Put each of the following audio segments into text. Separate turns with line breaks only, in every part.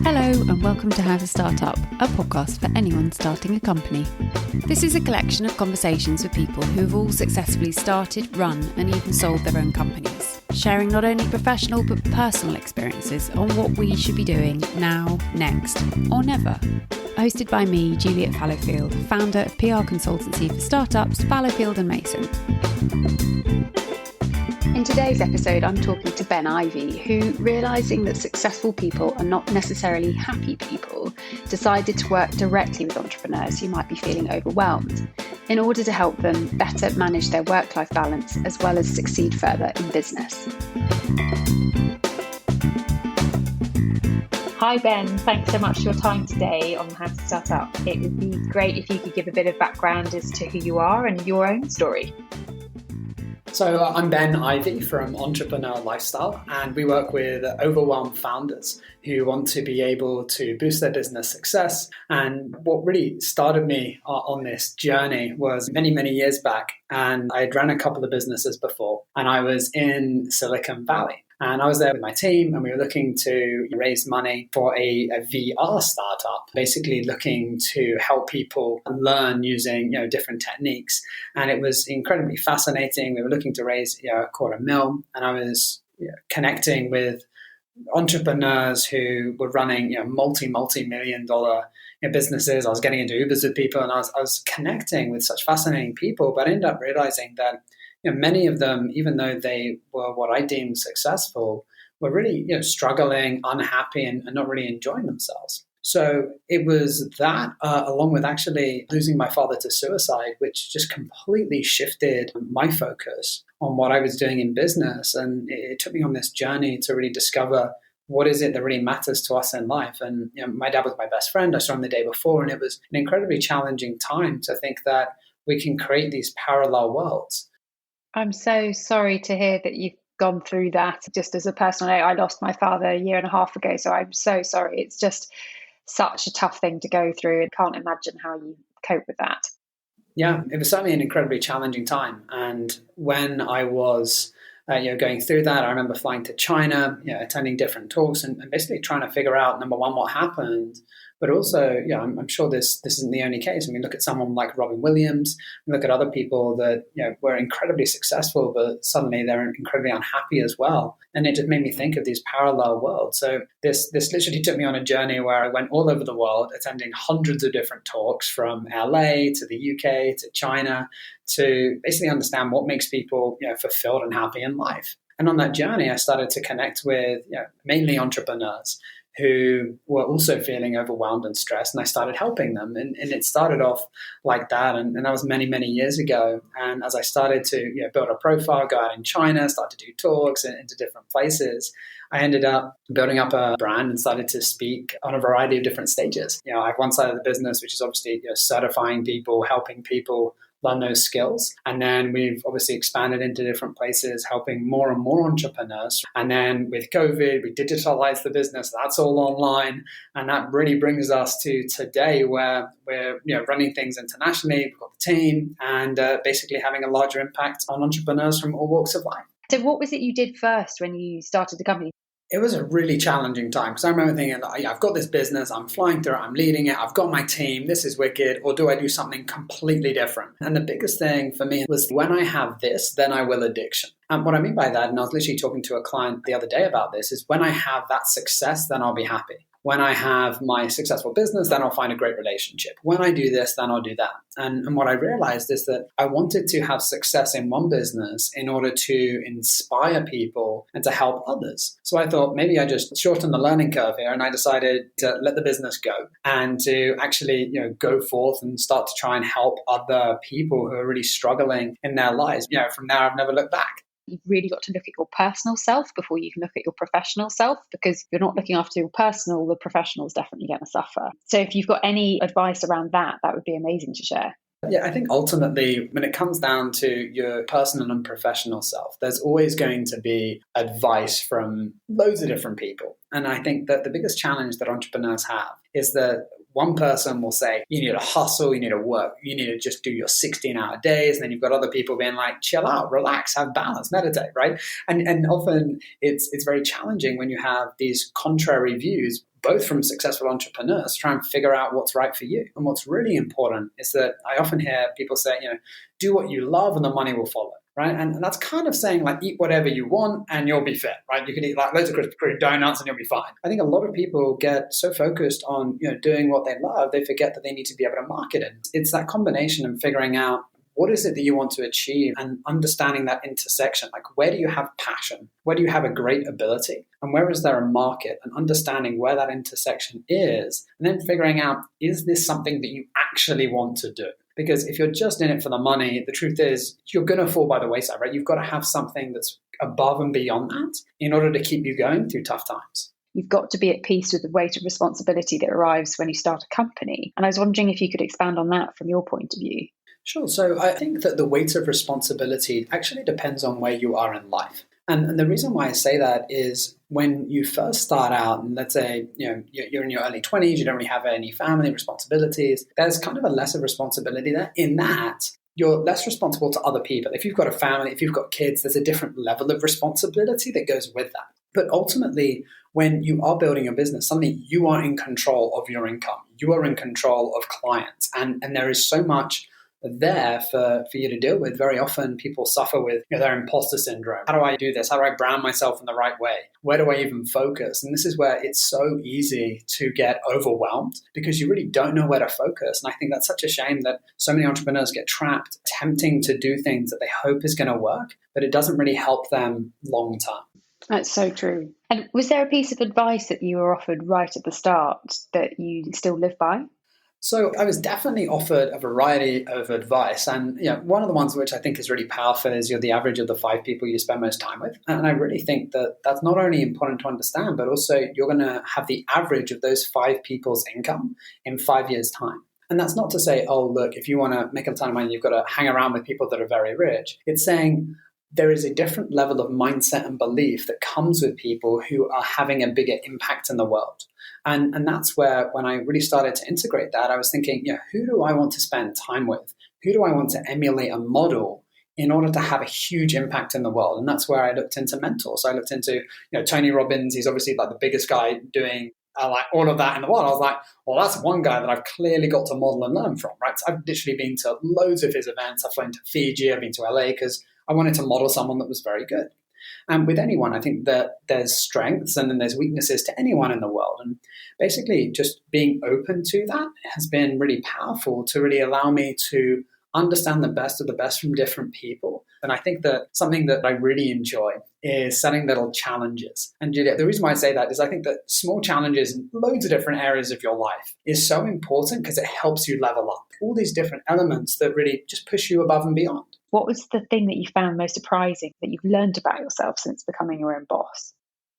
Hello and welcome to How to Startup, a podcast for anyone starting a company. This is a collection of conversations with people who have all successfully started, run and even sold their own companies, sharing not only professional but personal experiences on what we should be doing now, next or never. Hosted by me, Juliet Fallowfield, founder of PR consultancy for startups Fallowfield and Mason. In today's episode, I'm talking to Ben Ivey, who, realising that successful people are not necessarily happy people, decided to work directly with entrepreneurs who might be feeling overwhelmed in order to help them better manage their work-life balance as well as succeed further in business.
Hi Ben, thanks so much for your time today on How to Start Up. It would be great if you could give a bit of background as to who you are and your own story.
So I'm Ben Ivey from Entrepreneur Lifestyle, and we work with overwhelmed founders who want to be able to boost their business success. And what really started me on this journey was many, many years back, and I had run a couple of businesses before, and I was in Silicon Valley. And I was there with my team and we were looking to raise money for a VR startup, basically looking to help people learn using different techniques. And it was incredibly fascinating. We were looking to raise $250,000, and I was connecting with entrepreneurs who were running multi-million dollar businesses. I was getting into Ubers with people, and I was connecting with such fascinating people, but I ended up realizing that many of them, even though they were what I deemed successful, were really struggling, unhappy, and not really enjoying themselves. So it was that, along with actually losing my father to suicide, which just completely shifted my focus on what I was doing in business. And it took me on this journey to really discover what is it that really matters to us in life. And my dad was my best friend. I saw him the day before, and it was an incredibly challenging time to think that we can create these parallel worlds.
I'm so sorry to hear that you've gone through that. Just as a personal note, I lost my father a year and a half ago, so I'm so sorry. It's just such a tough thing to go through. I can't imagine how you cope with that.
Yeah, it was certainly an incredibly challenging time. And when I was going through that, I remember flying to China, attending different talks and basically trying to figure out, number one, what happened. But also, I'm sure this isn't the only case. I mean, look at someone like Robin Williams, look at other people that were incredibly successful, but suddenly they're incredibly unhappy as well. And it just made me think of these parallel worlds. So this literally took me on a journey where I went all over the world, attending hundreds of different talks from LA to the UK to China, to basically understand what makes people fulfilled and happy in life. And on that journey, I started to connect with mainly entrepreneurs who were also feeling overwhelmed and stressed, and I started helping them. And it started off like that, and that was many, many years ago. And as I started to build a profile, go out in China, start to do talks into different places, I ended up building up a brand and started to speak on a variety of different stages. I have one side of the business, which is obviously certifying people, helping people learn those skills. And then we've obviously expanded into different places, helping more and more entrepreneurs. And then with COVID, we digitalized the business. That's all online. And that really brings us to today where we're running things internationally. We've got the team and basically having a larger impact on entrepreneurs from all walks of life.
So what was it you did first when you started the company?
It was a really challenging time because I remember thinking, I've got this business, I'm flying through it, I'm leading it, I've got my team, this is wicked, or do I do something completely different? And the biggest thing for me was when I have this, then I will addiction. And what I mean by that, and I was literally talking to a client the other day about this, is when I have that success, then I'll be happy. When I have my successful business, then I'll find a great relationship. When I do this, then I'll do that. And what I realized is that I wanted to have success in one business in order to inspire people and to help others. So I thought maybe I just shorten the learning curve here, and I decided to let the business go and to actually go forth and start to try and help other people who are really struggling in their lives. From there, I've never looked back.
You've really got to look at your personal self before you can look at your professional self, because if you're not looking after your personal, the professional is definitely going to suffer. So if you've got any advice around that, that would be amazing to share.
Yeah, I think ultimately, when it comes down to your personal and professional self, there's always going to be advice from loads of different people. And I think that the biggest challenge that entrepreneurs have is that one person will say, you need to hustle, you need to work, you need to just do your 16-hour days. And then you've got other people being like, chill out, relax, have balance, meditate, right? And often it's very challenging when you have these contrary views, both from successful entrepreneurs, try and figure out what's right for you. And what's really important is that I often hear people say, do what you love and the money will follow. Right. And that's kind of saying like, eat whatever you want and you'll be fit, right? You can eat like loads of Krispy donuts and you'll be fine. I think a lot of people get so focused on, doing what they love, they forget that they need to be able to market it. It's that combination of figuring out what is it that you want to achieve and understanding that intersection. Like, where do you have passion? Where do you have a great ability? And where is there a market? And understanding where that intersection is, and then figuring out, is this something that you actually want to do? Because if you're just in it for the money, the truth is you're going to fall by the wayside, right? You've got to have something that's above and beyond that in order to keep you going through tough times.
You've got to be at peace with the weight of responsibility that arrives when you start a company. And I was wondering if you could expand on that from your point of view.
Sure. So I think that the weight of responsibility actually depends on where you are in life. And the reason why I say that is when you first start out, and let's say you're in your early 20s, you don't really have any family responsibilities, there's kind of a lesser responsibility there in that you're less responsible to other people. If you've got a family, if you've got kids, there's a different level of responsibility that goes with that. But ultimately, when you are building a business, suddenly you are in control of your income. You are in control of clients. And there is so much there for you to deal with. Very often people suffer with their imposter syndrome. How do I do this? How do I brand myself in the right way? Where do I even focus? And this is where it's so easy to get overwhelmed because you really don't know where to focus. And I think that's such a shame that so many entrepreneurs get trapped attempting to do things that they hope is going to work, but it doesn't really help them long term.
That's so true. And was there a piece of advice that you were offered right at the start that you still live by?
So I was definitely offered a variety of advice. And one of the ones which I think is really powerful is you're the average of the 5 people you spend most time with. And I really think that that's not only important to understand, but also you're going to have the average of those 5 people's income in 5 years' time. And that's not to say, oh, look, if you want to make a ton of money, you've got to hang around with people that are very rich. It's saying there is a different level of mindset and belief that comes with people who are having a bigger impact in the world. And that's where, when I really started to integrate that, I was thinking, who do I want to spend time with? Who do I want to emulate and model in order to have a huge impact in the world? And that's where I looked into mentors. So I looked into, Tony Robbins. He's obviously like the biggest guy doing like all of that in the world. I was like, well, that's one guy that I've clearly got to model and learn from, right? So I've literally been to loads of his events. I've flown to Fiji. I've been to LA because I wanted to model someone that was very good. And with anyone, I think that there's strengths and then there's weaknesses to anyone in the world. And basically just being open to that has been really powerful to really allow me to understand the best of the best from different people. And I think that something that I really enjoy is setting little challenges. And Julia, the reason why I say that is I think that small challenges in loads of different areas of your life is so important because it helps you level up. All these different elements that really just push you above and beyond.
What was the thing that you found most surprising that you've learned about yourself since becoming your own boss?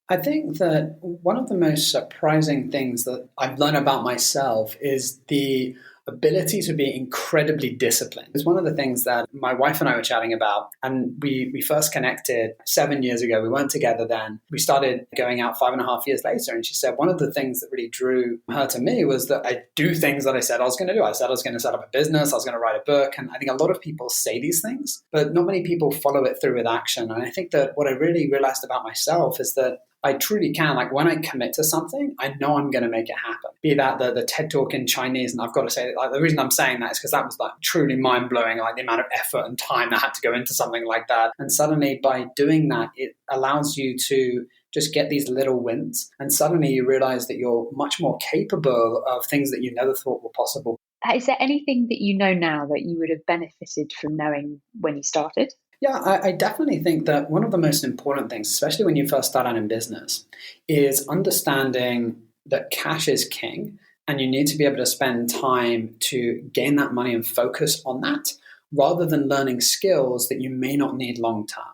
I think that one of the most surprising things that I've learned about myself is the ability to be incredibly disciplined. It's one of the things that my wife and I were chatting about. And we first connected 7 years ago. We weren't together then. We started going out 5.5 years later. And she said one of the things that really drew her to me was that I do things that I said I was going to do. I said I was going to set up a business. I was going to write a book. And I think a lot of people say these things, but not many people follow it through with action. And I think that what I really realized about myself is that I truly can. Like when I commit to something, I know I'm going to make it happen. Be that the TED Talk in Chinese, and I've got to say, like the reason I'm saying that is because that was like truly mind blowing. Like the amount of effort and time that had to go into something like that. And suddenly, by doing that, it allows you to just get these little wins. And suddenly, you realize that you're much more capable of things that you never thought were possible.
Is there anything that you know now that you would have benefited from knowing when you started?
Yeah, I definitely think that one of the most important things, especially when you first start out in business, is understanding that cash is king and you need to be able to spend time to gain that money and focus on that rather than learning skills that you may not need long term.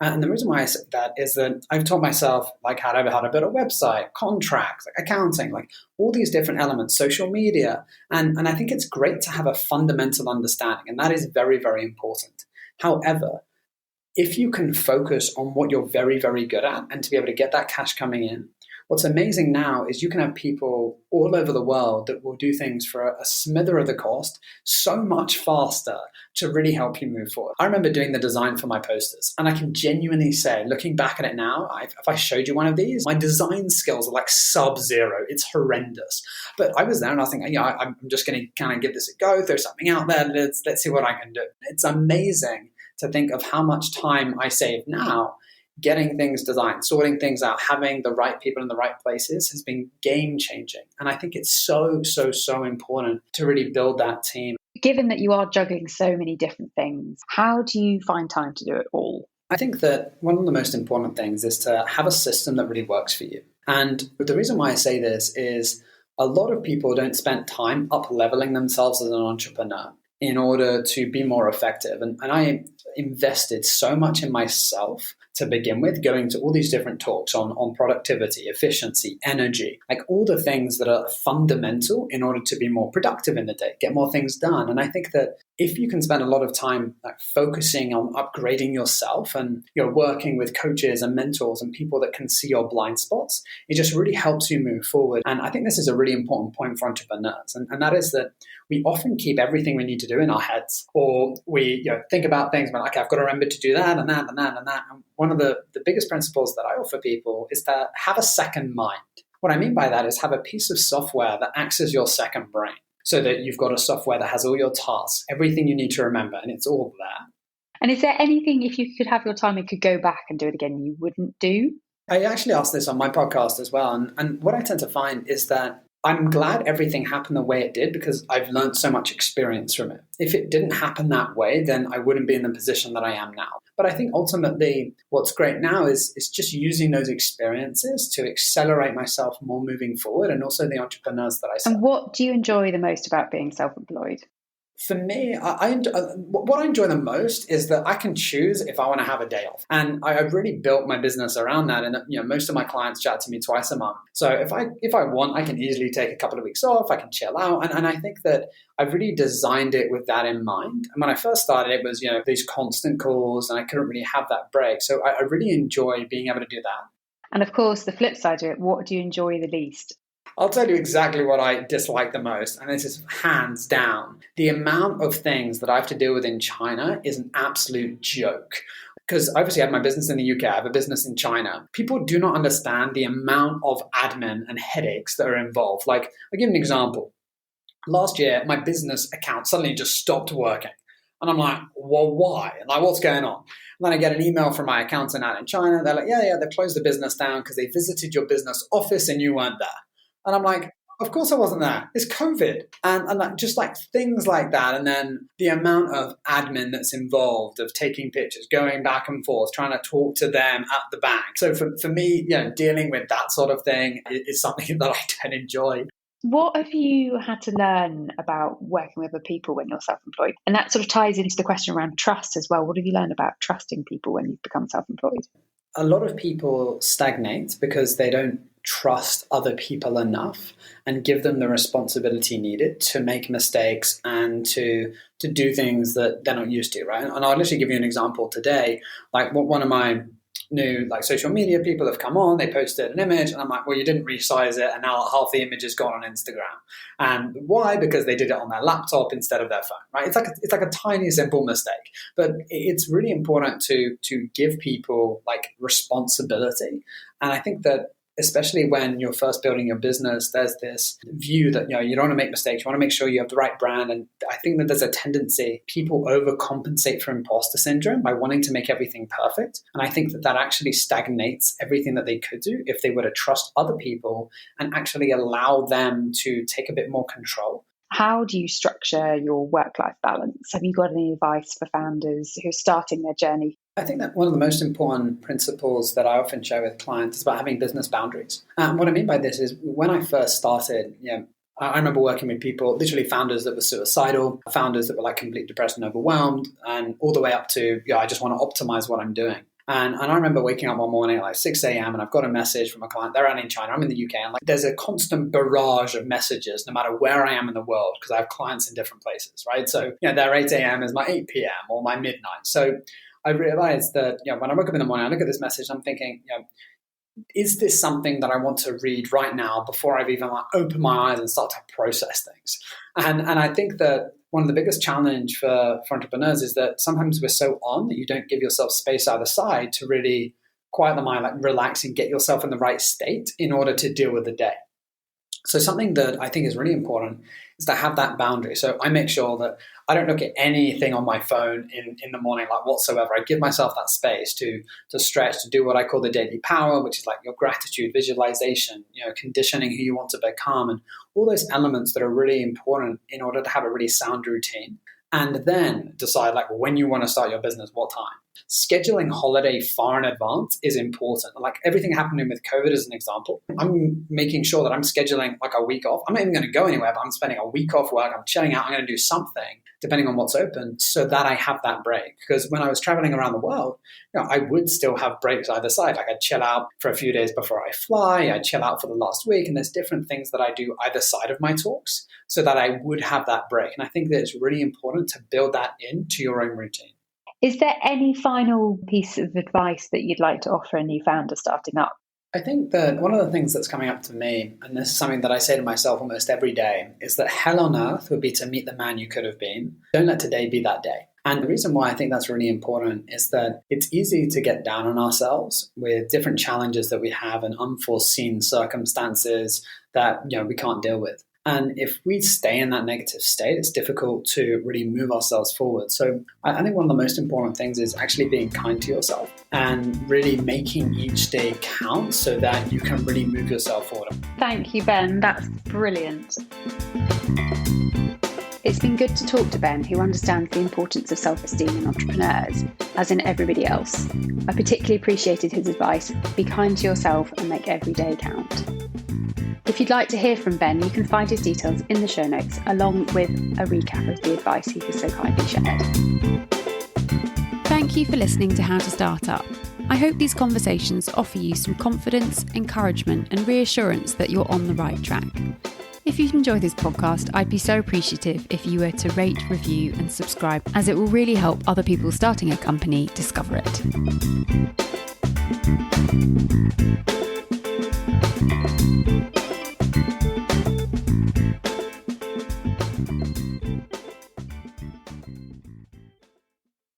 And the reason why I say that is that I've taught myself like how to build a website, contracts, like accounting, like all these different elements, social media. And I think it's great to have a fundamental understanding. And that is very, very important. However, if you can focus on what you're very, very good at and to be able to get that cash coming in, what's amazing now is you can have people all over the world that will do things for a smither of the cost so much faster to really help you move forward. I remember doing the design for my posters, and I can genuinely say, looking back at it now, if I showed you one of these, my design skills are like sub-zero. It's horrendous. But I was there and I was thinking, yeah, I'm just going to kind of give this a go, throw something out there, let's see what I can do. It's amazing to think of how much time I save now getting things designed, sorting things out, having the right people in the right places has been game changing. And I think it's so, so, so important to really build that team.
Given that you are juggling so many different things, how do you find time to do it all?
I think that one of the most important things is to have a system that really works for you. And the reason why I say this is a lot of people don't spend time up-leveling themselves as an entrepreneur in order to be more effective. And I invested so much in myself to begin with, going to all these different talks on productivity, efficiency, energy, like all the things that are fundamental in order to be more productive in the day, get more things done. And I think that if you can spend a lot of time like focusing on upgrading yourself and you're working with coaches and mentors and people that can see your blind spots, it just really helps you move forward. And I think this is a really important point for entrepreneurs. And that is that we often keep everything we need to do in our heads, or we think about things, but okay, I've got to remember to do that and that and that and that. And one of the biggest principles that I offer people is to have a second mind. What I mean by that is have a piece of software that acts as your second brain, so that you've got a software that has all your tasks, everything you need to remember, and it's all there.
And is there anything, if you could have your time and could go back and do it again, you wouldn't do?
I actually asked this on my podcast as well. And what I tend to find is that I'm glad everything happened the way it did because I've learned so much experience from it. If it didn't happen that way, then I wouldn't be in the position that I am now. But I think ultimately what's great now is just using those experiences to accelerate myself more moving forward, and also the entrepreneurs that I serve.
And what do you enjoy the most about being self-employed?
For me, what I enjoy the most is that I can choose if I want to have a day off. And I've really built my business around that. And most of my clients chat to me twice a month. So if I want, I can easily take a couple of weeks off. I can chill out. And I think that I've really designed it with that in mind. And when I first started, it was, these constant calls and I couldn't really have that break. So I really enjoy being able to do that.
And of course, the flip side of it, what do you enjoy the least?
I'll tell you exactly what I dislike the most, and this is hands down. The amount of things that I have to deal with in China is an absolute joke. Because obviously I have my business in the UK, I have a business in China. People do not understand the amount of admin and headaches that are involved. Like, I'll give you an example. Last year, my business account suddenly just stopped working. And I'm like, well, why? And like, what's going on? And then I get an email from my accountant out in China. They're like, yeah, they closed the business down because they visited your business office and you weren't there. And I'm like, of course I wasn't there. It's COVID. And just like things like that. And then the amount of admin that's involved of taking pictures, going back and forth, trying to talk to them at the bank. So for me, dealing with that sort of thing is something that I don't enjoy.
What have you had to learn about working with other people when you're self-employed? And that sort of ties into the question around trust as well. What have you learned about trusting people when you've become self-employed?
A lot of people stagnate because they don't trust other people enough and give them the responsibility needed to make mistakes and to do things that they're not used to, right? And I'll literally give you an example today. Like one of my new social media people have come on, they posted an image and I'm like, well, you didn't resize it and now half the image is gone on Instagram. And why? Because they did it on their laptop instead of their phone, right? It's like a tiny simple mistake, but it's really important to give people like responsibility. And I think that especially when you're first building your business, there's this view that you don't want to make mistakes. You want to make sure you have the right brand. And I think that there's a tendency people overcompensate for imposter syndrome by wanting to make everything perfect. And I think that actually stagnates everything that they could do if they were to trust other people and actually allow them to take a bit more control.
How do you structure your work-life balance? Have you got any advice for founders who are starting their journey?
I think that one of the most important principles that I often share with clients is about having business boundaries. And what I mean by this is when I first started, I remember working with people, literally founders that were suicidal, founders that were like completely depressed and overwhelmed, and all the way up to, I just want to optimize what I'm doing. And I remember waking up one morning at like 6 a.m. and I've got a message from a client. They're out in China. I'm in the UK. And like there's a constant barrage of messages no matter where I am in the world because I have clients in different places, right? So, their 8 a.m. is my 8 p.m. or my midnight. So I realized that, when I woke up in the morning, I look at this message, I'm thinking, is this something that I want to read right now before I've even opened my eyes and start to process things? And I think that one of the biggest challenge for entrepreneurs is that sometimes we're so on that you don't give yourself space either side to really quiet the mind, relax and get yourself in the right state in order to deal with the day. So something that I think is really important is to have that boundary. So I make sure that I don't look at anything on my phone in the morning, whatsoever. I give myself that space to stretch, to do what I call the daily power, which is your gratitude, visualization, conditioning who you want to become, and all those elements that are really important in order to have a really sound routine. And then decide when you want to start your business, what time. Scheduling holiday far in advance is important. Everything happening with COVID as an example, I'm making sure that I'm scheduling a week off. I'm not even going to go anywhere, but I'm spending a week off work. I'm chilling out. I'm going to do something depending on what's open so that I have that break. Because when I was traveling around the world, I would still have breaks either side. I'd chill out for a few days before I fly. I'd chill out for the last week. And there's different things that I do either side of my talks so that I would have that break. And I think that it's really important to build that into your own routine.
Is there any final piece of advice that you'd like to offer a new founder starting up?
I think that one of the things that's coming up to me, and this is something that I say to myself almost every day, is that hell on earth would be to meet the man you could have been. Don't let today be that day. And the reason why I think that's really important is that it's easy to get down on ourselves with different challenges that we have and unforeseen circumstances that we can't deal with. And if we stay in that negative state, it's difficult to really move ourselves forward. So I think one of the most important things is actually being kind to yourself and really making each day count so that you can really move yourself forward.
Thank you, Ben. That's brilliant. It's been good to talk to Ben, who understands the importance of self-esteem in entrepreneurs, as in everybody else. I particularly appreciated his advice: be kind to yourself and make every day count. If you'd like to hear from Ben, you can find his details in the show notes, along with a recap of the advice he has so kindly shared.
Thank you for listening to How to Start Up. I hope these conversations offer you some confidence, encouragement, and reassurance that you're on the right track. If you've enjoyed this podcast, I'd be so appreciative if you were to rate, review, and subscribe, as it will really help other people starting a company discover it.